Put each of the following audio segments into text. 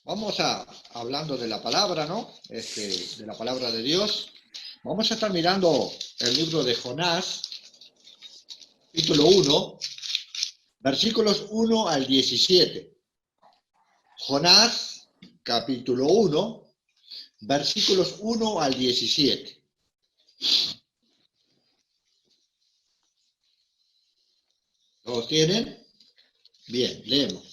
Vamos hablando de la palabra, ¿no? De la palabra de Dios. Vamos a estar mirando el libro de Jonás, capítulo 1, versículos 1 al 17. Jonás, capítulo 1, versículos 1 al 17. ¿Lo tienen? Bien, leemos.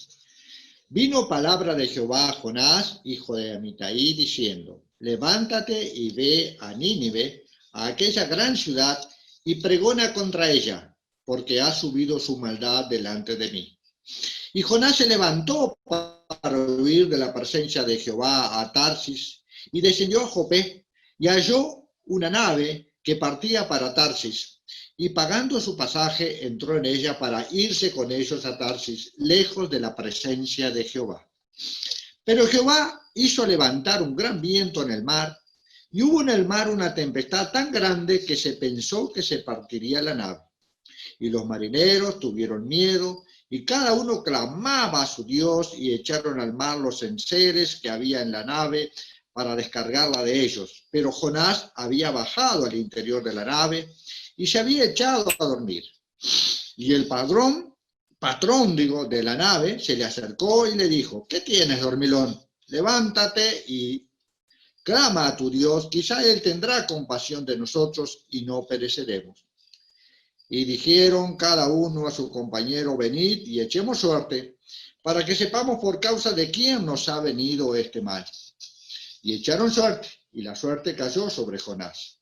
Vino palabra de Jehová a Jonás, hijo de Amitai, diciendo: levántate y ve a Nínive, a aquella gran ciudad, y pregona contra ella, porque ha subido su maldad delante de mí. Y Jonás se levantó para huir de la presencia de Jehová a Tarsis, y descendió a Jope, y halló una nave que partía para Tarsis, y pagando su pasaje entró en ella para irse con ellos a Tarsis, lejos de la presencia de Jehová. Pero Jehová hizo levantar un gran viento en el mar, y hubo en el mar una tempestad tan grande que se pensó que se partiría la nave. Y los marineros tuvieron miedo, y cada uno clamaba a su Dios, y echaron al mar los enseres que había en la nave para descargarla de ellos. Pero Jonás había bajado al interior de la nave y se había echado a dormir. Y el patrón de la nave se le acercó y le dijo: ¿qué tienes, dormilón? Levántate y clama a tu Dios, quizá Él tendrá compasión de nosotros y no pereceremos. Y dijeron cada uno a su compañero: venid y echemos suerte, para que sepamos por causa de quién nos ha venido este mal. Y echaron suerte, y la suerte cayó sobre Jonás.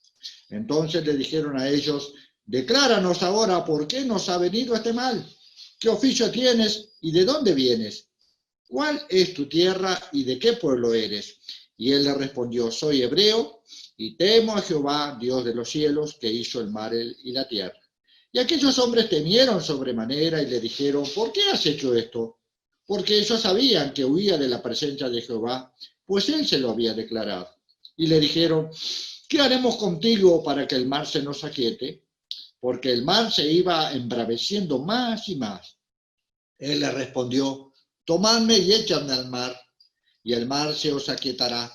Entonces le dijeron a ellos: decláranos ahora por qué nos ha venido este mal. ¿Qué oficio tienes y de dónde vienes? ¿Cuál es tu tierra y de qué pueblo eres? Y él le respondió: soy hebreo y temo a Jehová, Dios de los cielos, que hizo el mar y la tierra. Y aquellos hombres temieron sobremanera y le dijeron: ¿por qué has hecho esto? Porque ellos sabían que huía de la presencia de Jehová, pues él se lo había declarado. Y le dijeron: ¿qué haremos contigo para que el mar se nos aquiete? Porque el mar se iba embraveciendo más y más. Él le respondió: tomadme y échadme al mar, y el mar se os aquietará,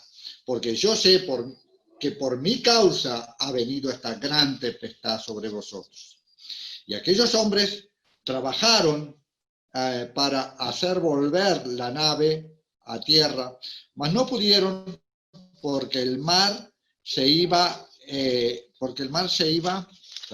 porque yo sé que por mi causa ha venido esta gran tempestad sobre vosotros. Y aquellos hombres trabajaron para hacer volver la nave a tierra, mas no pudieron, porque el mar se iba, espera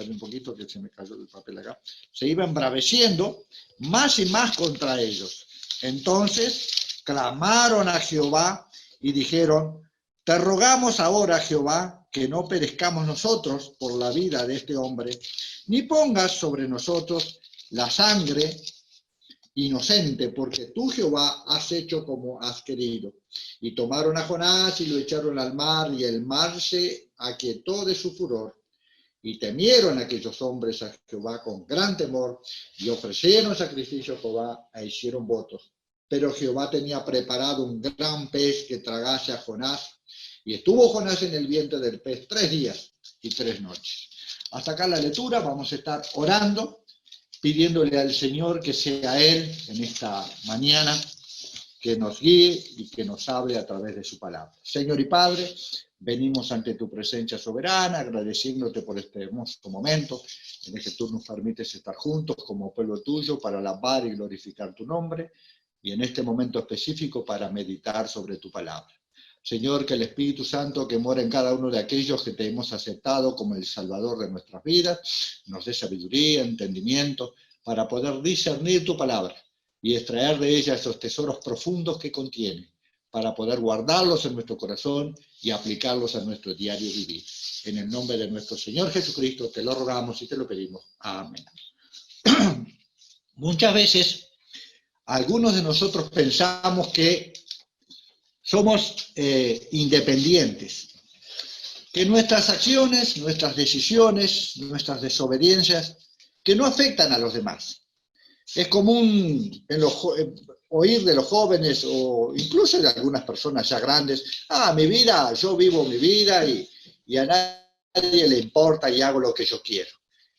un poquito que se me cayó el papel acá, se iba embraveciendo más y más contra ellos. Entonces clamaron a Jehová y dijeron: te rogamos ahora, Jehová, que no perezcamos nosotros por la vida de este hombre, ni pongas sobre nosotros la sangre inocente, porque tú, Jehová, has hecho como has querido. Y tomaron a Jonás y lo echaron al mar, y el mar se aquietó de su furor. Y temieron aquellos hombres a Jehová con gran temor, y ofrecieron sacrificio a Jehová e hicieron votos. Pero Jehová tenía preparado un gran pez que tragase a Jonás, y estuvo Jonás en el vientre del pez 3 días y 3 noches. Hasta acá la lectura. Vamos a estar orando, pidiéndole al Señor que sea Él en esta mañana, que nos guíe y que nos hable a través de su palabra. Señor y Padre, venimos ante tu presencia soberana, agradeciéndote por este hermoso momento en el que tú nos permites estar juntos como pueblo tuyo para alabar y glorificar tu nombre, y en este momento específico para meditar sobre tu palabra. Señor, que el Espíritu Santo que mora en cada uno de aquellos que te hemos aceptado como el Salvador de nuestras vidas, nos dé sabiduría, entendimiento, para poder discernir tu palabra y extraer de ella esos tesoros profundos que contiene, para poder guardarlos en nuestro corazón y aplicarlos a nuestro diario vivir. En el nombre de nuestro Señor Jesucristo te lo rogamos y te lo pedimos. Amén. Muchas veces algunos de nosotros pensamos que somos independientes, que nuestras acciones, nuestras decisiones, nuestras desobediencias, que no afectan a los demás. Es común oír de los jóvenes o incluso de algunas personas ya grandes: mi vida, yo vivo mi vida y a nadie le importa y hago lo que yo quiero.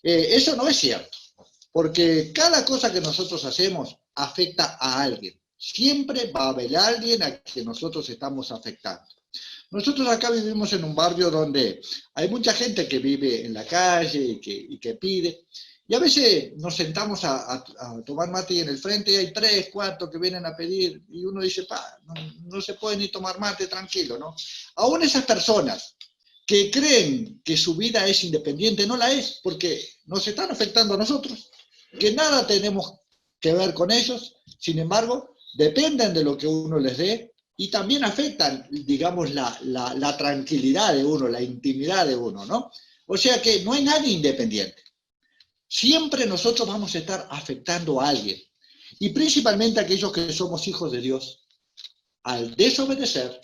Eso no es cierto, porque cada cosa que nosotros hacemos afecta a alguien. Siempre va a haber alguien a quien nosotros estamos afectando. Nosotros acá vivimos en un barrio donde hay mucha gente que vive en la calle y que pide. Y a veces nos sentamos a tomar mate y en el frente hay 3, 4 que vienen a pedir y uno dice, no se puede ni tomar mate tranquilo, ¿no? Aún esas personas que creen que su vida es independiente, no la es, porque nos están afectando a nosotros, que nada tenemos que ver con ellos, sin embargo, dependen de lo que uno les dé y también afectan, digamos, la tranquilidad de uno, la intimidad de uno, ¿no? O sea que no hay nadie independiente. Siempre nosotros vamos a estar afectando a alguien. Y principalmente aquellos que somos hijos de Dios, al desobedecer,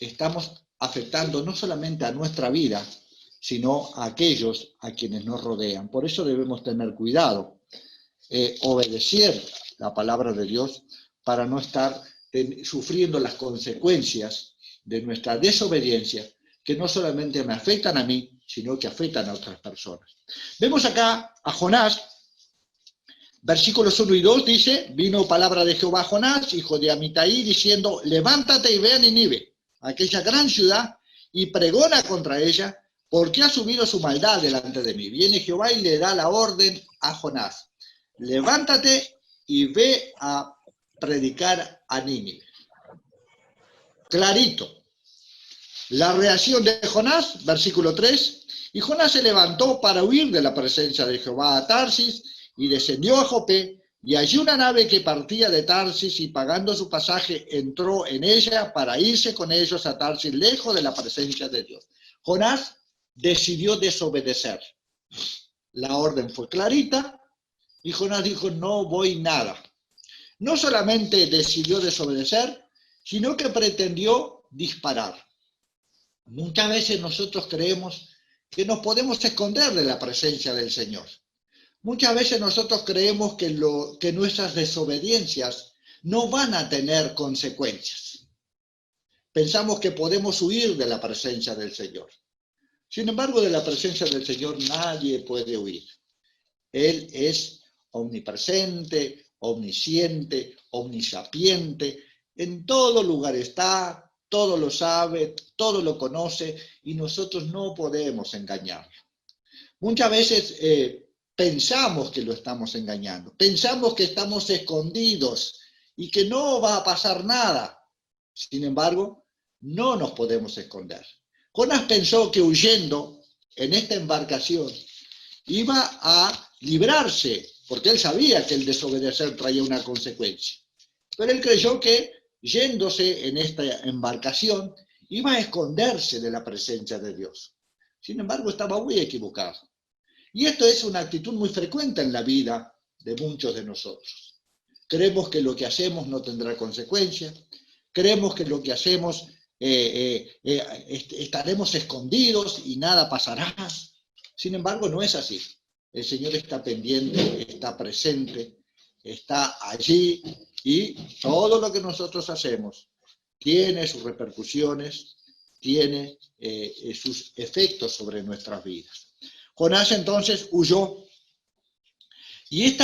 estamos afectando no solamente a nuestra vida, sino a aquellos a quienes nos rodean. Por eso debemos tener cuidado, obedecer la palabra de Dios para no estar sufriendo las consecuencias de nuestra desobediencia, que no solamente me afectan a mí, sino que afectan a otras personas. Vemos acá a Jonás, versículos 1 y 2 dice, vino palabra de Jehová a Jonás, hijo de Amitai, diciendo, levántate y ve a Nínive, aquella gran ciudad, y pregona contra ella, porque ha subido su maldad delante de mí. Viene Jehová y le da la orden a Jonás, levántate y ve a predicar a Nínive. Clarito. La reacción de Jonás, versículo 3, y Jonás se levantó para huir de la presencia de Jehová a Tarsis, y descendió a Jope, y allí una nave que partía de Tarsis, y pagando su pasaje, entró en ella para irse con ellos a Tarsis, lejos de la presencia de Dios. Jonás decidió desobedecer. La orden fue clarita, y Jonás dijo, no voy nada. No solamente decidió desobedecer, sino que pretendió disparar. Muchas veces nosotros creemos que nos podemos esconder de la presencia del Señor. Muchas veces nosotros creemos que nuestras desobediencias no van a tener consecuencias. Pensamos que podemos huir de la presencia del Señor. Sin embargo, de la presencia del Señor nadie puede huir. Él es omnipresente, omnisciente, omnisapiente. En todo lugar está, todo lo sabe, todo lo conoce y nosotros no podemos engañarlo. Muchas veces pensamos que lo estamos engañando, pensamos que estamos escondidos y que no va a pasar nada. Sin embargo, no nos podemos esconder. Jonás pensó que huyendo en esta embarcación iba a librarse, porque él sabía que el desobedecer traía una consecuencia. Pero él creyó que yéndose en esta embarcación iba a esconderse de la presencia de Dios. Sin embargo, estaba muy equivocado. Y esto es una actitud muy frecuente en la vida de muchos de nosotros. Creemos que lo que hacemos no tendrá consecuencias, creemos que lo que hacemos estaremos escondidos y nada pasará. Sin embargo, no es así. El Señor está pendiente, está presente, está allí y todo lo que nosotros hacemos tiene sus repercusiones, tiene sus efectos sobre nuestras vidas. Jonás entonces huyó. Y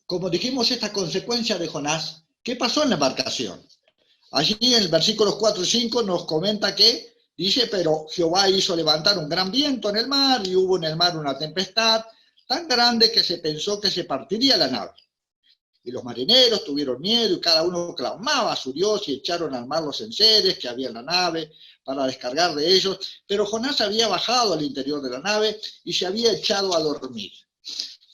como dijimos, esta consecuencia de Jonás, ¿qué pasó en la embarcación? Allí en el versículo 4 y 5 nos comenta que, dice, pero Jehová hizo levantar un gran viento en el mar y hubo en el mar una tempestad tan grande que se pensó que se partiría la nave. Y los marineros tuvieron miedo y cada uno clamaba a su Dios y echaron al mar los enseres que había en la nave para descargar de ellos. Pero Jonás había bajado al interior de la nave y se había echado a dormir.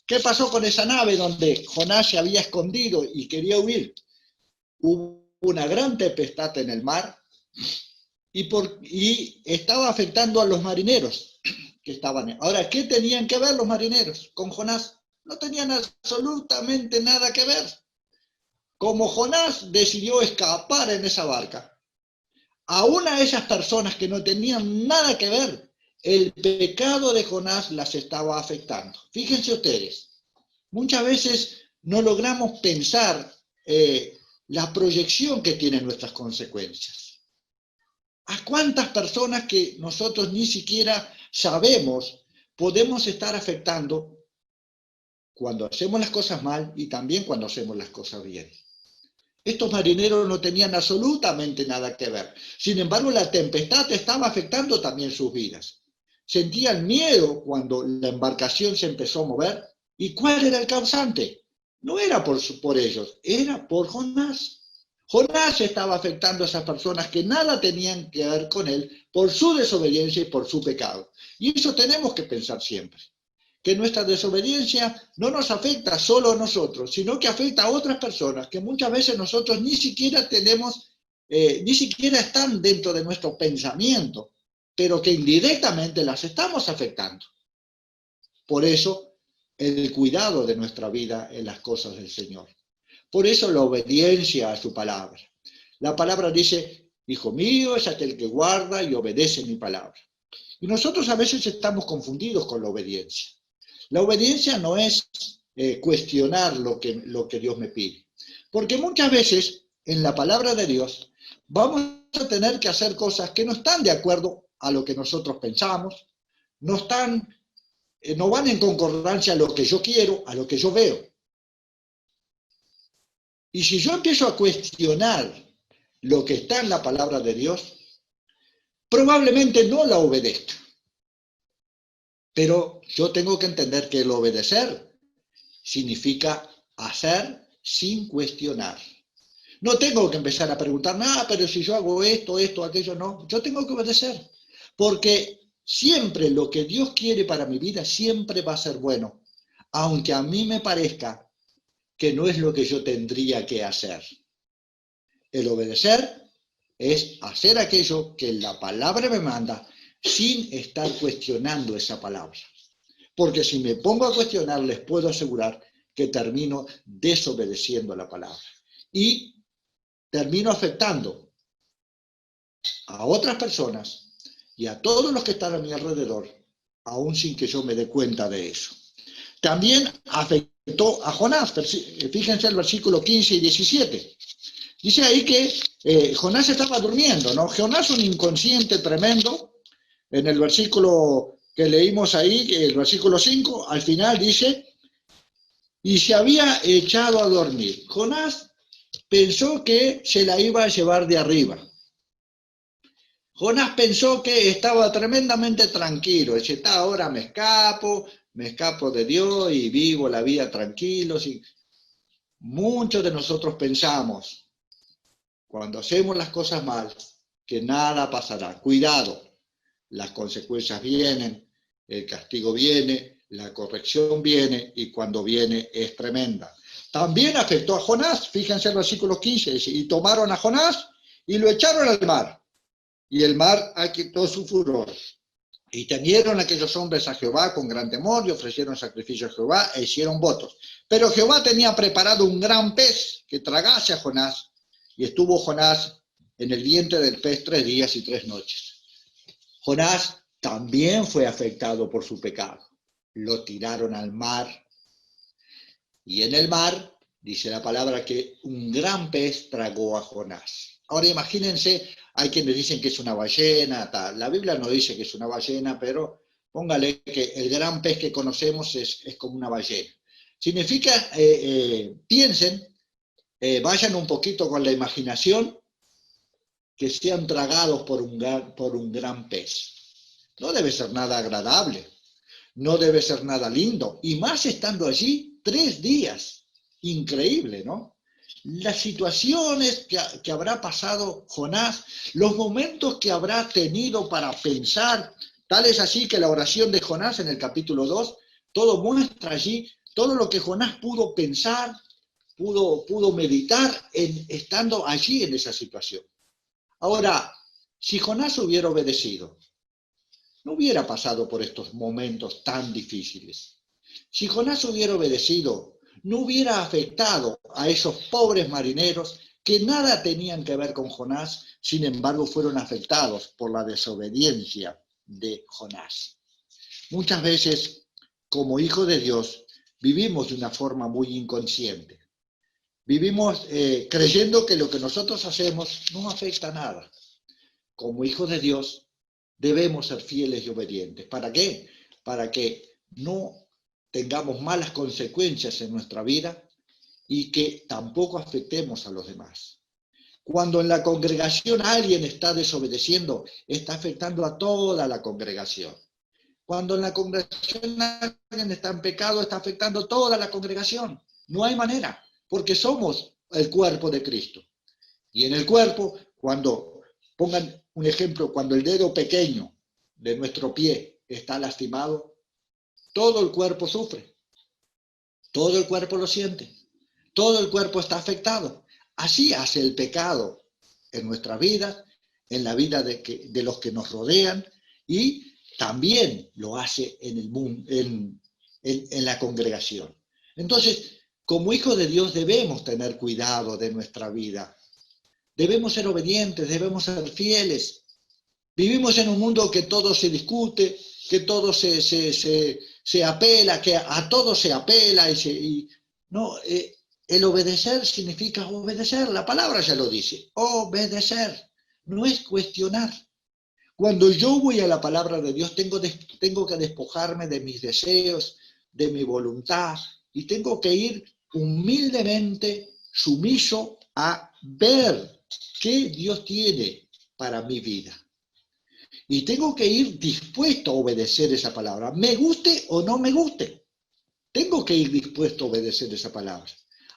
¿Qué pasó con esa nave donde Jonás se había escondido y quería huir? Hubo una gran tempestad en el mar y estaba afectando a los marineros que estaban. Ahora, ¿qué tenían que ver los marineros con Jonás? No tenían absolutamente nada que ver. Como Jonás decidió escapar en esa barca, aún a esas personas que no tenían nada que ver, el pecado de Jonás las estaba afectando. Fíjense ustedes, muchas veces no logramos pensar la proyección que tienen nuestras consecuencias. ¿A cuántas personas que nosotros ni siquiera sabemos podemos estar afectando cuando hacemos las cosas mal y también cuando hacemos las cosas bien? Estos marineros no tenían absolutamente nada que ver. Sin embargo, la tempestad estaba afectando también sus vidas. Sentían miedo cuando la embarcación se empezó a mover. ¿Y cuál era el causante? No era por ellos, era por Jonás. Jonás estaba afectando a esas personas que nada tenían que ver con él por su desobediencia y por su pecado. Y eso tenemos que pensar siempre, que nuestra desobediencia no nos afecta solo a nosotros, sino que afecta a otras personas que muchas veces nosotros ni siquiera tenemos, ni siquiera están dentro de nuestro pensamiento, pero que indirectamente las estamos afectando. Por eso, el cuidado de nuestra vida en las cosas del Señor. Por eso la obediencia a su palabra. La palabra dice, hijo mío es aquel que guarda y obedece mi palabra. Y nosotros a veces estamos confundidos con la obediencia. La obediencia no es cuestionar lo que Dios me pide. Porque muchas veces en la palabra de Dios vamos a tener que hacer cosas que no están de acuerdo a lo que nosotros pensamos, no van en concordancia a lo que yo quiero, a lo que yo veo. Y si yo empiezo a cuestionar lo que está en la palabra de Dios, probablemente no la obedezca. Pero yo tengo que entender que el obedecer significa hacer sin cuestionar. No tengo que empezar a preguntar, nada, pero si yo hago esto, aquello, no. Yo tengo que obedecer. Porque siempre lo que Dios quiere para mi vida siempre va a ser bueno. Aunque a mí me parezca que no es lo que yo tendría que hacer. El obedecer es hacer aquello que la palabra me manda sin estar cuestionando esa palabra. Porque si me pongo a cuestionar, les puedo asegurar que termino desobedeciendo la palabra. Y termino afectando a otras personas y a todos los que están a mi alrededor, aún sin que yo me dé cuenta de eso. También afectó a Jonás. Fíjense el versículo 15 y 17. Dice ahí que Jonás estaba durmiendo, ¿no? Jonás un inconsciente tremendo. En el versículo que leímos ahí, el versículo 5, al final dice, y se había echado a dormir. Jonás pensó que se la iba a llevar de arriba. Jonás pensó que estaba tremendamente tranquilo. Dice, ahora me escapo de Dios y vivo la vida tranquilo. Muchos de nosotros pensamos, cuando hacemos las cosas mal, que nada pasará. Cuidado, las consecuencias vienen, el castigo viene, la corrección viene y cuando viene es tremenda. También afectó a Jonás, fíjense el versículo 15, dice, y tomaron a Jonás y lo echaron al mar. Y el mar aquietó su furor. Y temieron aquellos hombres a Jehová con gran temor y ofrecieron sacrificio a Jehová e hicieron votos. Pero Jehová tenía preparado un gran pez que tragase a Jonás, y estuvo Jonás en el vientre del pez 3 días y 3 noches. Jonás también fue afectado por su pecado. Lo tiraron al mar. Y en el mar, dice la palabra, que un gran pez tragó a Jonás. Ahora imagínense, hay quienes dicen que es una ballena, tal. La Biblia no dice que es una ballena, pero póngale que el gran pez que conocemos es como una ballena. Significa, piensen, vayan un poquito con la imaginación, que sean tragados por un gran pez. No debe ser nada agradable, no debe ser nada lindo, y más estando allí 3 días. Increíble, ¿no? Las situaciones que habrá pasado Jonás, los momentos que habrá tenido para pensar, tal es así que la oración de Jonás en el capítulo 2, todo muestra allí todo lo que Jonás pudo pensar, pudo meditar estando allí en esa situación. Ahora, si Jonás hubiera obedecido, no hubiera pasado por estos momentos tan difíciles. Si Jonás hubiera obedecido, no hubiera afectado a esos pobres marineros que nada tenían que ver con Jonás, sin embargo fueron afectados por la desobediencia de Jonás. Muchas veces, como hijos de Dios, vivimos de una forma muy inconsciente. Vivimos creyendo que lo que nosotros hacemos no afecta a nada. Como hijos de Dios, debemos ser fieles y obedientes. ¿Para qué? Para que no tengamos malas consecuencias en nuestra vida y que tampoco afectemos a los demás. Cuando en la congregación alguien está desobedeciendo, está afectando a toda la congregación. Cuando en la congregación alguien está en pecado, está afectando a toda la congregación. No hay manera, porque somos el cuerpo de Cristo. Y en el cuerpo, cuando, pongan un ejemplo, cuando el dedo pequeño de nuestro pie está lastimado, todo el cuerpo sufre, todo el cuerpo lo siente, todo el cuerpo está afectado. Así hace el pecado en nuestra vida, en la vida de los que nos rodean, y también lo hace en el mundo, en la congregación. Entonces, como hijos de Dios debemos tener cuidado de nuestra vida. Debemos ser obedientes, debemos ser fieles. Vivimos en un mundo que todo se discute, que todo se apela, que a todo se apela. El obedecer significa obedecer. La palabra ya lo dice, obedecer. No es cuestionar. Cuando yo voy a la palabra de Dios, tengo que despojarme de mis deseos, de mi voluntad, y tengo que ir humildemente, sumiso a ver qué Dios tiene para mi vida. Y tengo que ir dispuesto a obedecer esa palabra, me guste o no me guste. Tengo que ir dispuesto a obedecer esa palabra,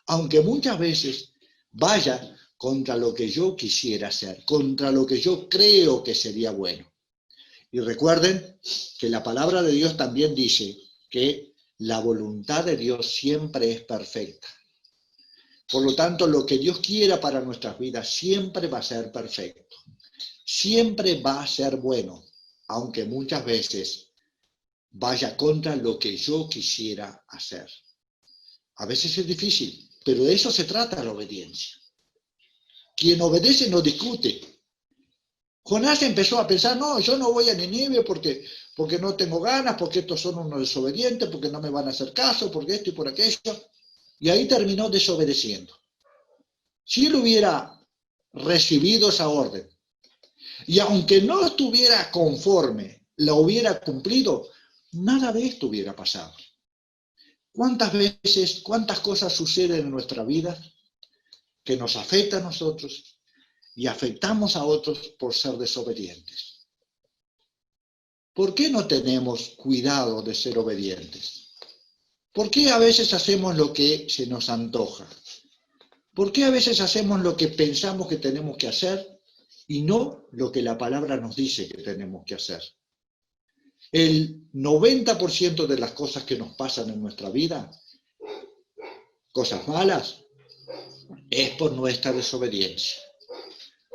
aunque muchas veces vaya contra lo que yo quisiera hacer, contra lo que yo creo que sería bueno. Y recuerden que la palabra de Dios también dice que la voluntad de Dios siempre es perfecta. Por lo tanto, lo que Dios quiera para nuestras vidas siempre va a ser perfecto. Siempre va a ser bueno, aunque muchas veces vaya contra lo que yo quisiera hacer. A veces es difícil, pero de eso se trata la obediencia. Quien obedece no discute. Jonás empezó a pensar, no, yo no voy a Nínive porque no tengo ganas, porque estos son unos desobedientes, porque no me van a hacer caso, porque esto y por aquello. Y ahí terminó desobedeciendo. Si él hubiera recibido esa orden, y aunque no estuviera conforme, la hubiera cumplido, nada de esto hubiera pasado. ¿Cuántas veces, cuántas cosas suceden en nuestra vida que nos afectan a nosotros y afectamos a otros por ser desobedientes? ¿Por qué no tenemos cuidado de ser obedientes? ¿Por qué a veces hacemos lo que se nos antoja? ¿Por qué a veces hacemos lo que pensamos que tenemos que hacer y no lo que la palabra nos dice que tenemos que hacer? El 90% de las cosas que nos pasan en nuestra vida, cosas malas, es por nuestra desobediencia.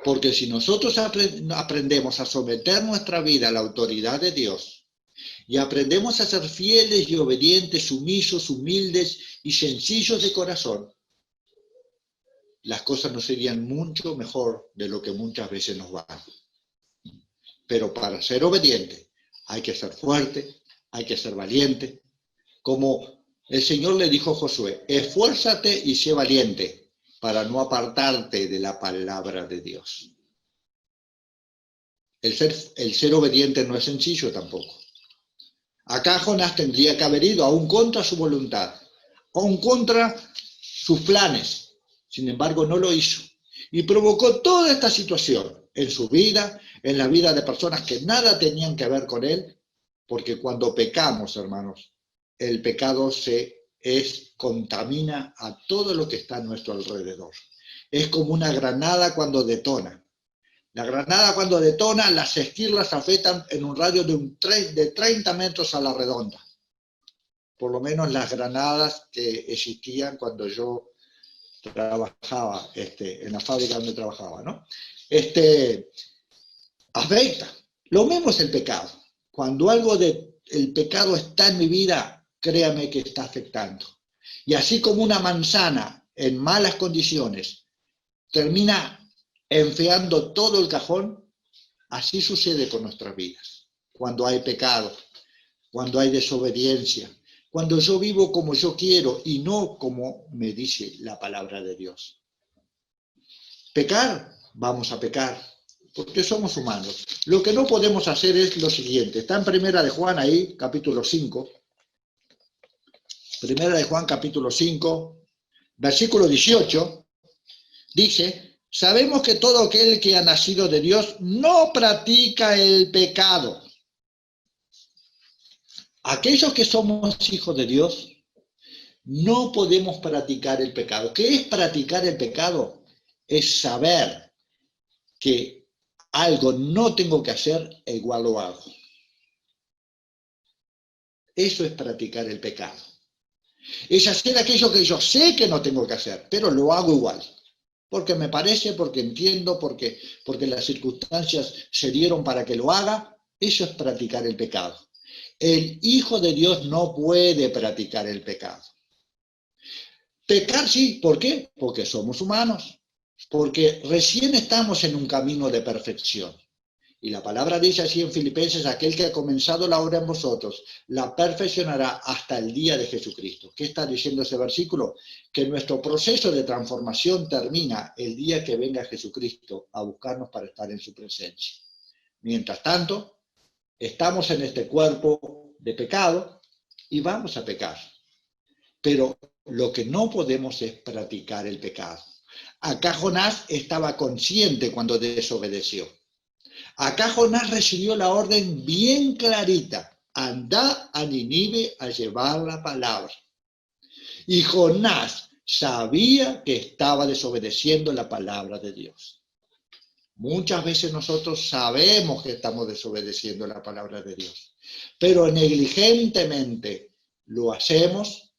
Porque si nosotros aprendemos a someter nuestra vida a la autoridad de Dios y aprendemos a ser fieles y obedientes, sumisos, humildes y sencillos de corazón, las cosas nos serían mucho mejor de lo que muchas veces nos van. Pero para ser obediente hay que ser fuerte, hay que ser valiente. Como el Señor le dijo a Josué, esfuérzate y sé valiente para no apartarte de la palabra de Dios. El ser obediente no es sencillo tampoco. Acá Jonás tendría que haber ido aún contra su voluntad, aún contra sus planes. Sin embargo, no lo hizo. Y provocó toda esta situación en su vida, en la vida de personas que nada tenían que ver con él, porque cuando pecamos, hermanos, el pecado contamina a todo lo que está a nuestro alrededor. Es como una granada cuando detona. La granada cuando detona, las esquirlas afectan en un radio de 30 metros a la redonda. Por lo menos las granadas que existían cuando yo trabajaba en la fábrica donde trabajaba, ¿no? Afecta. Lo mismo es el pecado. Cuando el pecado está en mi vida, créame que está afectando. Y así como una manzana en malas condiciones termina enfriando todo el cajón, así sucede con nuestras vidas. Cuando hay pecado, cuando hay desobediencia, cuando yo vivo como yo quiero y no como me dice la palabra de Dios. Pecar, vamos a pecar, porque somos humanos. Lo que no podemos hacer es lo siguiente. Está en Primera de Juan ahí, capítulo 5. Primera de Juan, capítulo 5, versículo 18, dice, sabemos que todo aquel que ha nacido de Dios no practica el pecado. Aquellos que somos hijos de Dios, no podemos practicar el pecado. ¿Qué es practicar el pecado? Es saber que algo no tengo que hacer e igual lo hago. Eso es practicar el pecado. Es hacer aquello que yo sé que no tengo que hacer, pero lo hago igual. Porque me parece, porque entiendo, porque las circunstancias se dieron para que lo haga. Eso es practicar el pecado. El Hijo de Dios no puede practicar el pecado. Pecar sí, ¿por qué? Porque somos humanos, porque recién estamos en un camino de perfección. Y la palabra dice así en Filipenses, aquel que ha comenzado la obra en vosotros, la perfeccionará hasta el día de Jesucristo. ¿Qué está diciendo ese versículo? Que nuestro proceso de transformación termina el día que venga Jesucristo a buscarnos para estar en su presencia. Mientras tanto, estamos en este cuerpo de pecado y vamos a pecar. Pero lo que no podemos es practicar el pecado. Acá Jonás estaba consciente cuando desobedeció. Acá Jonás recibió la orden bien clarita. Andá a Nínive a llevar la palabra. Y Jonás sabía que estaba desobedeciendo la palabra de Dios. Muchas veces nosotros sabemos que estamos desobedeciendo la palabra de Dios, pero negligentemente lo hacemos,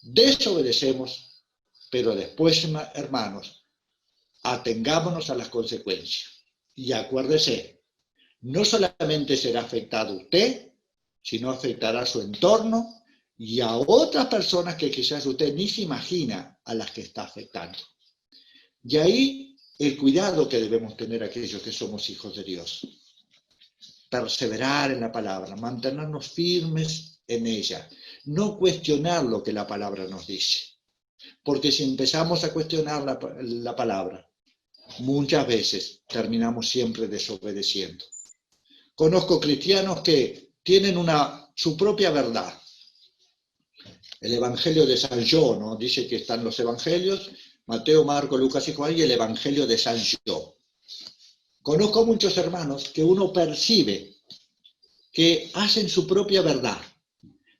desobedecemos, pero después, hermanos, atengámonos a las consecuencias. Y acuérdese, no solamente será afectado usted, sino afectará a su entorno y a otras personas que quizás usted ni se imagina a las que está afectando. Y ahí el cuidado que debemos tener aquellos que somos hijos de Dios. Perseverar en la palabra, mantenernos firmes en ella, no cuestionar lo que la palabra nos dice. Porque si empezamos a cuestionar la palabra, muchas veces terminamos siempre desobedeciendo. Conozco cristianos que tienen su propia verdad. El Evangelio de San Yo, ¿no? Dice que están los Evangelios, Mateo, Marco, Lucas y Juan, y el Evangelio de San Yo. Conozco muchos hermanos que uno percibe que hacen su propia verdad.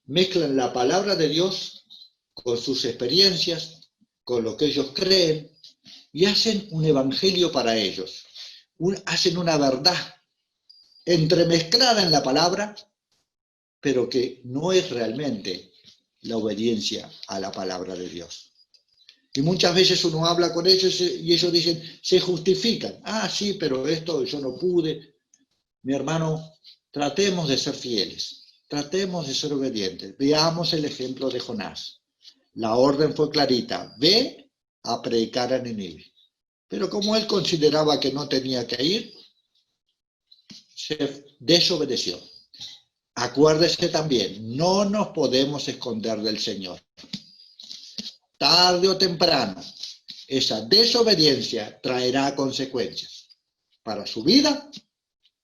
Mezclan la palabra de Dios con sus experiencias, con lo que ellos creen, y hacen un evangelio para ellos. Hacen una verdad entremezclada en la palabra, pero que no es realmente la obediencia a la palabra de Dios. Y muchas veces uno habla con ellos y ellos dicen, se justifican. Ah, sí, pero esto yo no pude. Mi hermano, tratemos de ser fieles, tratemos de ser obedientes. Veamos el ejemplo de Jonás. La orden fue clarita, ve a predicar a Nínive. Pero como él consideraba que no tenía que ir, se desobedeció. Acuérdese también, no nos podemos esconder del Señor. Tarde o temprano, esa desobediencia traerá consecuencias para su vida,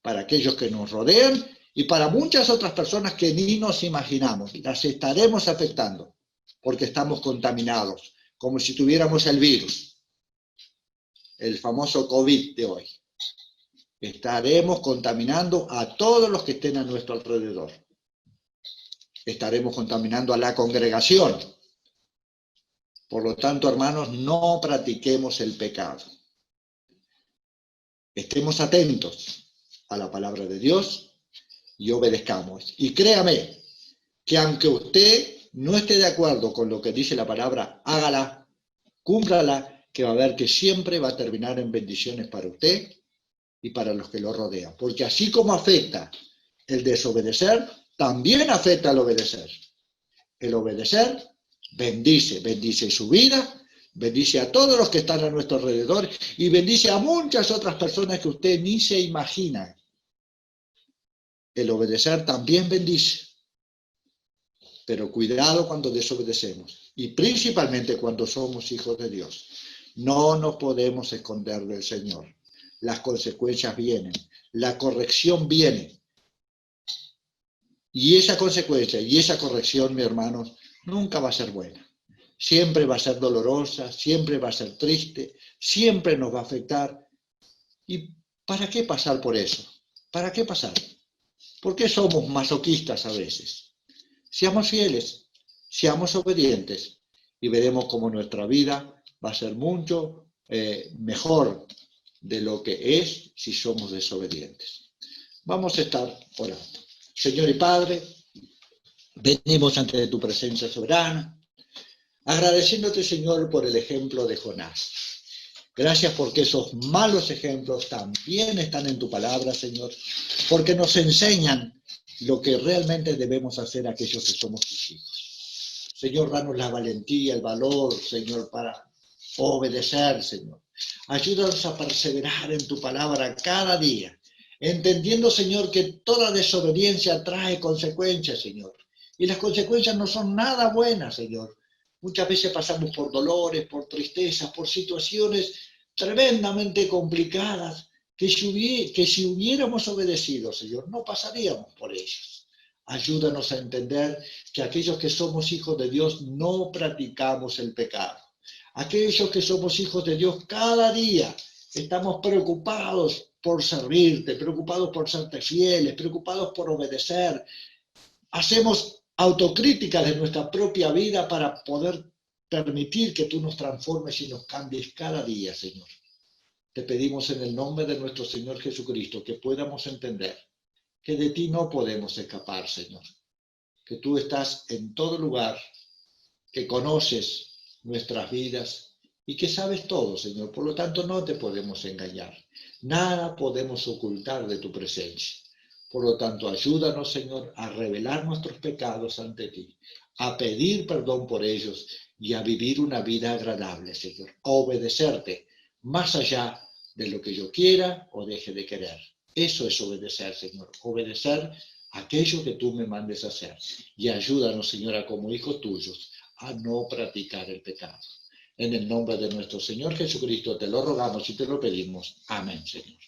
para aquellos que nos rodean y para muchas otras personas que ni nos imaginamos. Las estaremos afectando porque estamos contaminados, como si tuviéramos el virus, el famoso COVID de hoy. Estaremos contaminando a todos los que estén a nuestro alrededor. Estaremos contaminando a la congregación. Por lo tanto, hermanos, no practiquemos el pecado. Estemos atentos a la palabra de Dios y obedezcamos. Y créame que aunque usted no esté de acuerdo con lo que dice la palabra, hágala, cúmplala, que va a ver que siempre va a terminar en bendiciones para usted y para los que lo rodean. Porque así como afecta el desobedecer, también afecta el obedecer. El obedecer bendice su vida, bendice a todos los que están a nuestro alrededor y bendice a muchas otras personas que usted ni se imagina. El obedecer también bendice. Pero cuidado cuando desobedecemos y principalmente cuando somos hijos de Dios. No nos podemos esconder del Señor. Las consecuencias vienen, la corrección viene. Y esa consecuencia y esa corrección, mis hermanos, nunca va a ser buena. siempre va a ser dolorosa, siempre va a ser triste, siempre nos va a afectar. ¿Y para qué pasar por eso? ¿Para qué pasar? ¿Por qué somos masoquistas a veces? Seamos fieles, seamos obedientes y veremos cómo nuestra vida va a ser mucho mejor de lo que es si somos desobedientes. Vamos a estar orando. Señor y Padre, venimos ante tu presencia soberana, agradeciéndote, Señor, por el ejemplo de Jonás. Gracias porque esos malos ejemplos también están en tu palabra, Señor, porque nos enseñan lo que realmente debemos hacer aquellos que somos tus hijos. Señor, danos la valentía, el valor, Señor, para obedecer, Señor. Ayúdanos a perseverar en tu palabra cada día, entendiendo, Señor, que toda desobediencia trae consecuencias, Señor. Y las consecuencias no son nada buenas, Señor. Muchas veces pasamos por dolores, por tristezas, por situaciones tremendamente complicadas que si hubiéramos obedecido, Señor, no pasaríamos por ellas. Ayúdanos a entender que aquellos que somos hijos de Dios no practicamos el pecado. Aquellos que somos hijos de Dios cada día estamos preocupados por servirte, preocupados por serte fieles, preocupados por obedecer. Hacemos autocrítica de nuestra propia vida para poder permitir que tú nos transformes y nos cambies cada día, Señor. Te pedimos en el nombre de nuestro Señor Jesucristo que podamos entender que de ti no podemos escapar, Señor. Que tú estás en todo lugar, que conoces nuestras vidas y que sabes todo, Señor. Por lo tanto, no te podemos engañar. Nada podemos ocultar de tu presencia. Por lo tanto, ayúdanos, Señor, a revelar nuestros pecados ante ti, a pedir perdón por ellos y a vivir una vida agradable, Señor. A obedecerte más allá de lo que yo quiera o deje de querer. Eso es obedecer, Señor. Obedecer aquello que tú me mandes a hacer. Y ayúdanos, Señora, como hijos tuyos, a no practicar el pecado. En el nombre de nuestro Señor Jesucristo te lo rogamos y te lo pedimos. Amén, Señor.